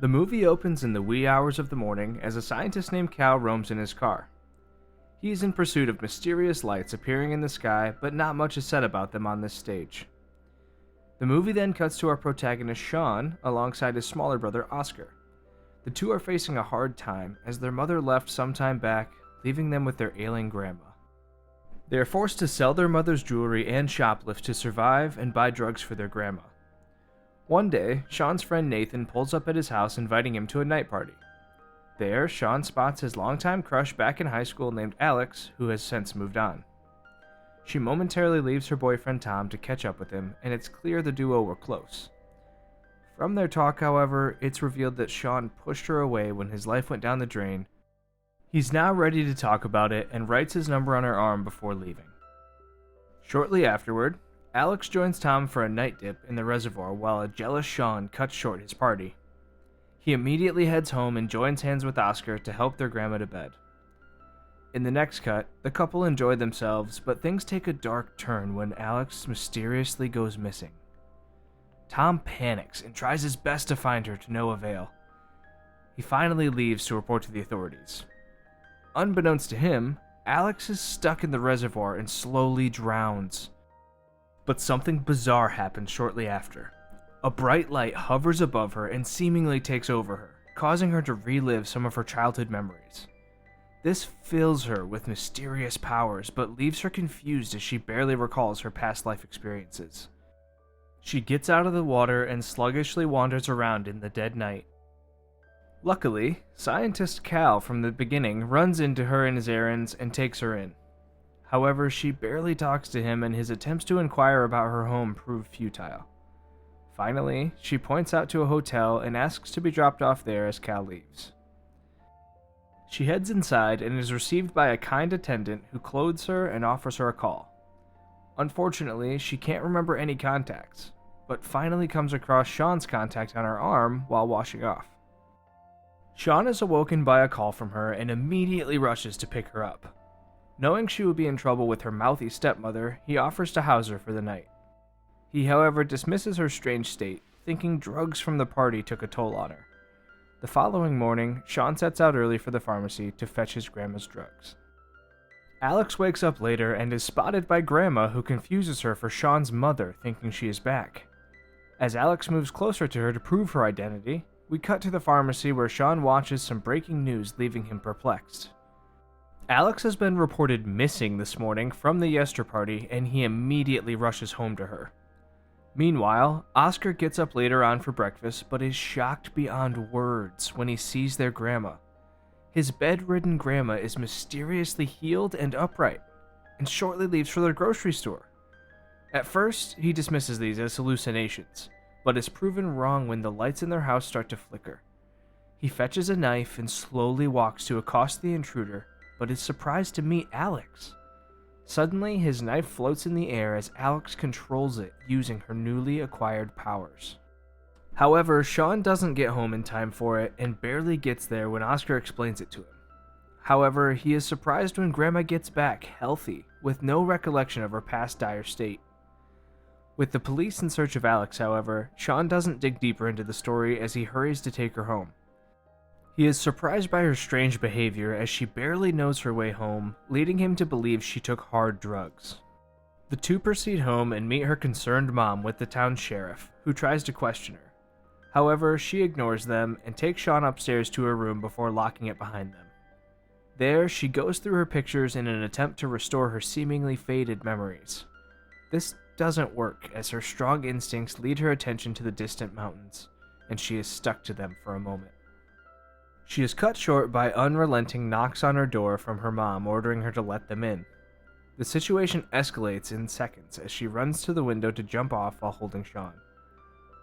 The movie opens in the wee hours of the morning as a scientist named Cal roams in his car. He is in pursuit of mysterious lights appearing in the sky, but not much is said about them on this stage. The movie then cuts to our protagonist Sean alongside his smaller brother Oscar. The two are facing a hard time as their mother left some time back, leaving them with their ailing grandma. They are forced to sell their mother's jewelry and shoplift to survive and buy drugs for their grandma. One day, Sean's friend Nathan pulls up at his house inviting him to a night party. There, Sean spots his longtime crush back in high school named Alex, who has since moved on. She momentarily leaves her boyfriend Tom to catch up with him, and it's clear the duo were close. From their talk, however, it's revealed that Sean pushed her away when his life went down the drain. He's now ready to talk about it and writes his number on her arm before leaving. Shortly afterward, Alex joins Tom for a night dip in the reservoir while a jealous Sean cuts short his party. He immediately heads home and joins hands with Oscar to help their grandma to bed. In the next cut, the couple enjoy themselves, but things take a dark turn when Alex mysteriously goes missing. Tom panics and tries his best to find her to no avail. He finally leaves to report to the authorities. Unbeknownst to him, Alex is stuck in the reservoir and slowly drowns. But something bizarre happens shortly after. A bright light hovers above her and seemingly takes over her, causing her to relive some of her childhood memories. This fills her with mysterious powers, but leaves her confused as she barely recalls her past life experiences. She gets out of the water and sluggishly wanders around in the dead night. Luckily, scientist Cal from the beginning runs into her in his errands and takes her in. However, she barely talks to him and his attempts to inquire about her home prove futile. Finally, she points out to a hotel and asks to be dropped off there as Cal leaves. She heads inside and is received by a kind attendant who clothes her and offers her a call. Unfortunately, she can't remember any contacts, but finally comes across Sean's contact on her arm while washing off. Sean is awoken by a call from her and immediately rushes to pick her up. Knowing she would be in trouble with her mouthy stepmother, he offers to house her for the night. He, however, dismisses her strange state, thinking drugs from the party took a toll on her. The following morning, Sean sets out early for the pharmacy to fetch his grandma's drugs. Alex wakes up later and is spotted by Grandma, who confuses her for Sean's mother, thinking she is back. As Alex moves closer to her to prove her identity, we cut to the pharmacy where Sean watches some breaking news, leaving him perplexed. Alex has been reported missing this morning from the Yester party, and he immediately rushes home to her. Meanwhile, Oscar gets up later on for breakfast, but is shocked beyond words when he sees their grandma. His bedridden grandma is mysteriously healed and upright, and shortly leaves for the grocery store. At first, he dismisses these as hallucinations, but is proven wrong when the lights in their house start to flicker. He fetches a knife and slowly walks to accost the intruder, but is surprised to meet Alex. Suddenly, his knife floats in the air as Alex controls it using her newly acquired powers. However, Sean doesn't get home in time for it and barely gets there when Oscar explains it to him. However, he is surprised when Grandma gets back healthy, with no recollection of her past dire state. With the police in search of Alex, however, Sean doesn't dig deeper into the story as he hurries to take her home. He is surprised by her strange behavior as she barely knows her way home, leading him to believe she took hard drugs. The two proceed home and meet her concerned mom with the town sheriff, who tries to question her. However, she ignores them and takes Sean upstairs to her room before locking it behind them. There, she goes through her pictures in an attempt to restore her seemingly faded memories. This doesn't work, as her strong instincts lead her attention to the distant mountains, and she is stuck to them for a moment. She is cut short by unrelenting knocks on her door from her mom ordering her to let them in. The situation escalates in seconds as she runs to the window to jump off while holding Sean.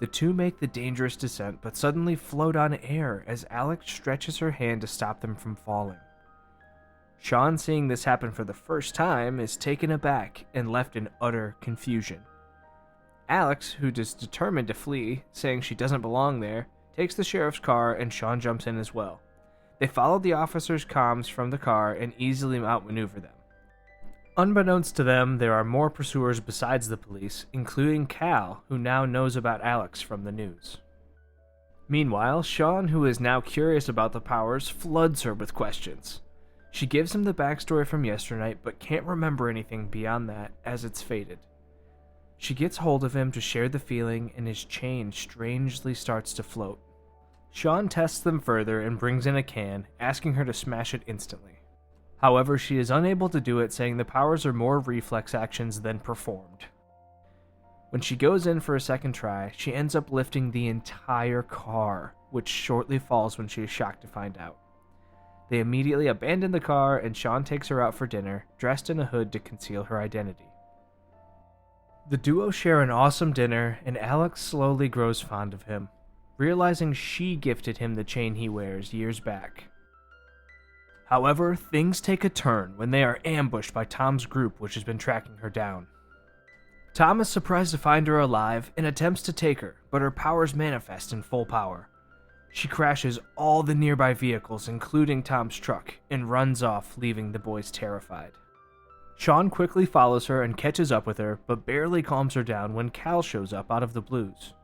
The two make the dangerous descent but suddenly float on air as Alex stretches her hand to stop them from falling. Sean, seeing this happen for the first time, is taken aback and left in utter confusion. Alex, who is determined to flee, saying she doesn't belong there, takes the sheriff's car and Sean jumps in as well. They follow the officers' comms from the car and easily outmaneuver them. Unbeknownst to them, there are more pursuers besides the police, including Cal, who now knows about Alex from the news. Meanwhile, Sean, who is now curious about the powers, floods her with questions. She gives him the backstory from yesternight, but can't remember anything beyond that, as it's faded. She gets hold of him to share the feeling, and his chain strangely starts to float. Sean tests them further and brings in a can, asking her to smash it instantly. However, she is unable to do it, saying the powers are more reflex actions than performed. When she goes in for a second try, she ends up lifting the entire car, which shortly falls when she is shocked to find out. They immediately abandon the car, and Sean takes her out for dinner, dressed in a hood to conceal her identity. The duo share an awesome dinner, and Alex slowly grows fond of him, realizing she gifted him the chain he wears years back. However, things take a turn when they are ambushed by Tom's group, which has been tracking her down. Tom is surprised to find her alive and attempts to take her, but her powers manifest in full power. She crashes all the nearby vehicles, including Tom's truck, and runs off, leaving the boys terrified. Sean quickly follows her and catches up with her, but barely calms her down when Cal shows up out of the blues.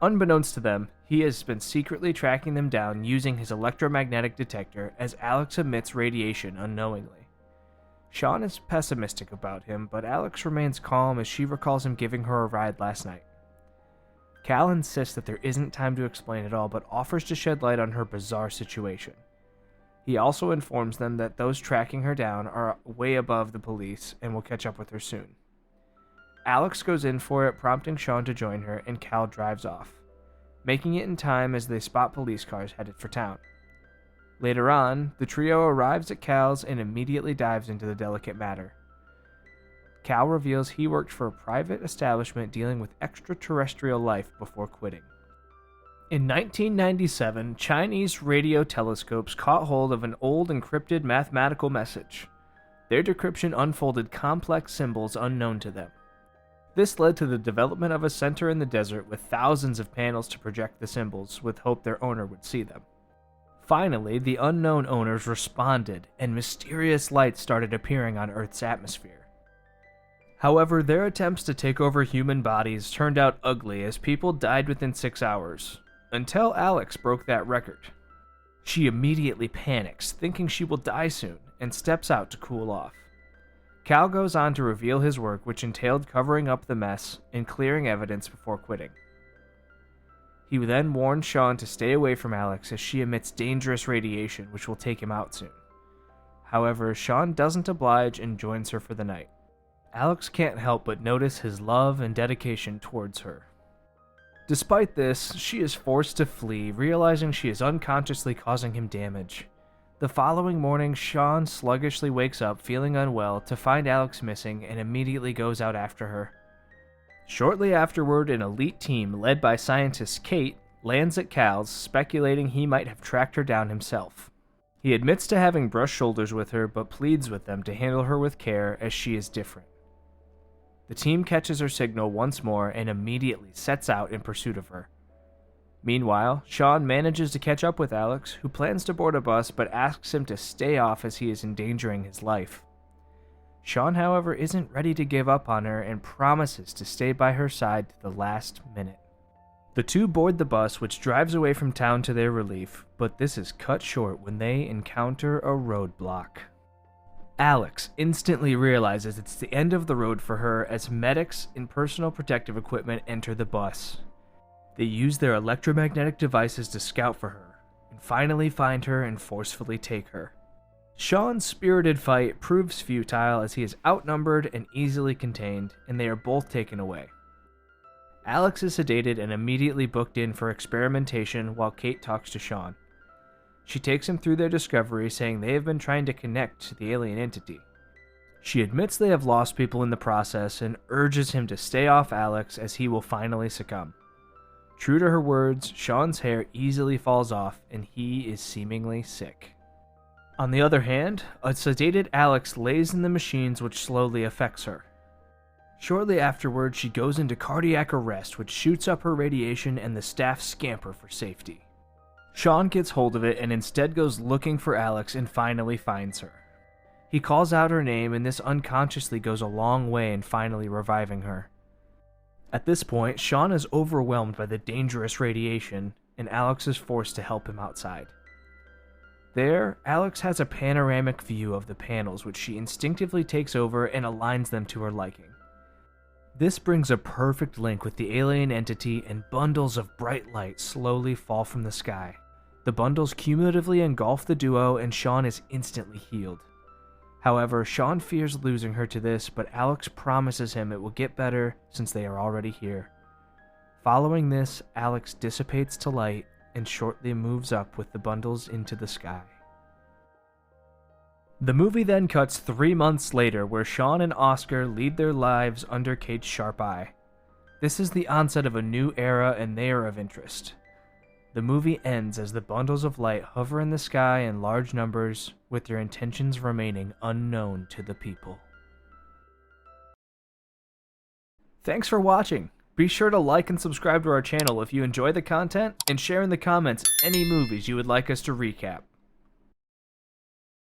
Unbeknownst to them, he has been secretly tracking them down using his electromagnetic detector as Alex emits radiation unknowingly. Sean is pessimistic about him, but Alex remains calm as she recalls him giving her a ride last night. Cal insists that there isn't time to explain it all, but offers to shed light on her bizarre situation. He also informs them that those tracking her down are way above the police and will catch up with her soon. Alex goes in for it, prompting Sean to join her, and Cal drives off, making it in time as they spot police cars headed for town. Later on, the trio arrives at Cal's and immediately dives into the delicate matter. Cal reveals he worked for a private establishment dealing with extraterrestrial life before quitting. In 1997, Chinese radio telescopes caught hold of an old encrypted mathematical message. Their decryption unfolded complex symbols unknown to them. This led to the development of a center in the desert with thousands of panels to project the symbols, with hope their owner would see them. Finally, the unknown owners responded, and mysterious lights started appearing on Earth's atmosphere. However, their attempts to take over human bodies turned out ugly as people died within 6 hours, until Alex broke that record. She immediately panics, thinking she will die soon, and steps out to cool off. Cal goes on to reveal his work, which entailed covering up the mess and clearing evidence before quitting. He then warns Sean to stay away from Alex as she emits dangerous radiation which will take him out soon. However, Sean doesn't oblige and joins her for the night. Alex can't help but notice his love and dedication towards her. Despite this, she is forced to flee, realizing she is unconsciously causing him damage. The following morning, Sean sluggishly wakes up feeling unwell to find Alex missing and immediately goes out after her. Shortly afterward, an elite team led by scientist Kate lands at Cal's, speculating he might have tracked her down himself. He admits to having brushed shoulders with her, but pleads with them to handle her with care as she is different. The team catches her signal once more and immediately sets out in pursuit of her. Meanwhile, Sean manages to catch up with Alex, who plans to board a bus but asks him to stay off as he is endangering his life. Sean, however, isn't ready to give up on her and promises to stay by her side to the last minute. The two board the bus, which drives away from town to their relief, but this is cut short when they encounter a roadblock. Alex instantly realizes it's the end of the road for her as medics in personal protective equipment enter the bus. They use their electromagnetic devices to scout for her, and finally find her and forcefully take her. Sean's spirited fight proves futile as he is outnumbered and easily contained, and they are both taken away. Alex is sedated and immediately booked in for experimentation while Kate talks to Sean. She takes him through their discovery, saying they have been trying to connect to the alien entity. She admits they have lost people in the process and urges him to stay off Alex as he will finally succumb. True to her words, Sean's hair easily falls off and he is seemingly sick. On the other hand, a sedated Alex lays in the machines which slowly affects her. Shortly afterward, she goes into cardiac arrest, which shoots up her radiation and the staff scamper for safety. Sean gets hold of it and instead goes looking for Alex and finally finds her. He calls out her name and this unconsciously goes a long way in finally reviving her. At this point, Sean is overwhelmed by the dangerous radiation and Alex is forced to help him outside. There, Alex has a panoramic view of the panels, which she instinctively takes over and aligns them to her liking. This brings a perfect link with the alien entity, and bundles of bright light slowly fall from the sky. The bundles cumulatively engulf the duo, and Sean is instantly healed. However, Sean fears losing her to this, but Alex promises him it will get better since they are already here. Following this, Alex dissipates to light and shortly moves up with the bundles into the sky. The movie then cuts 3 months later, where Sean and Oscar lead their lives under Kate's sharp eye. This is the onset of a new era, and they are of interest. The movie ends as the bundles of light hover in the sky in large numbers, with their intentions remaining unknown to the people. Thanks for watching. Be sure to like and subscribe to our channel if you enjoy the content, and share in the comments any movies you would like us to recap.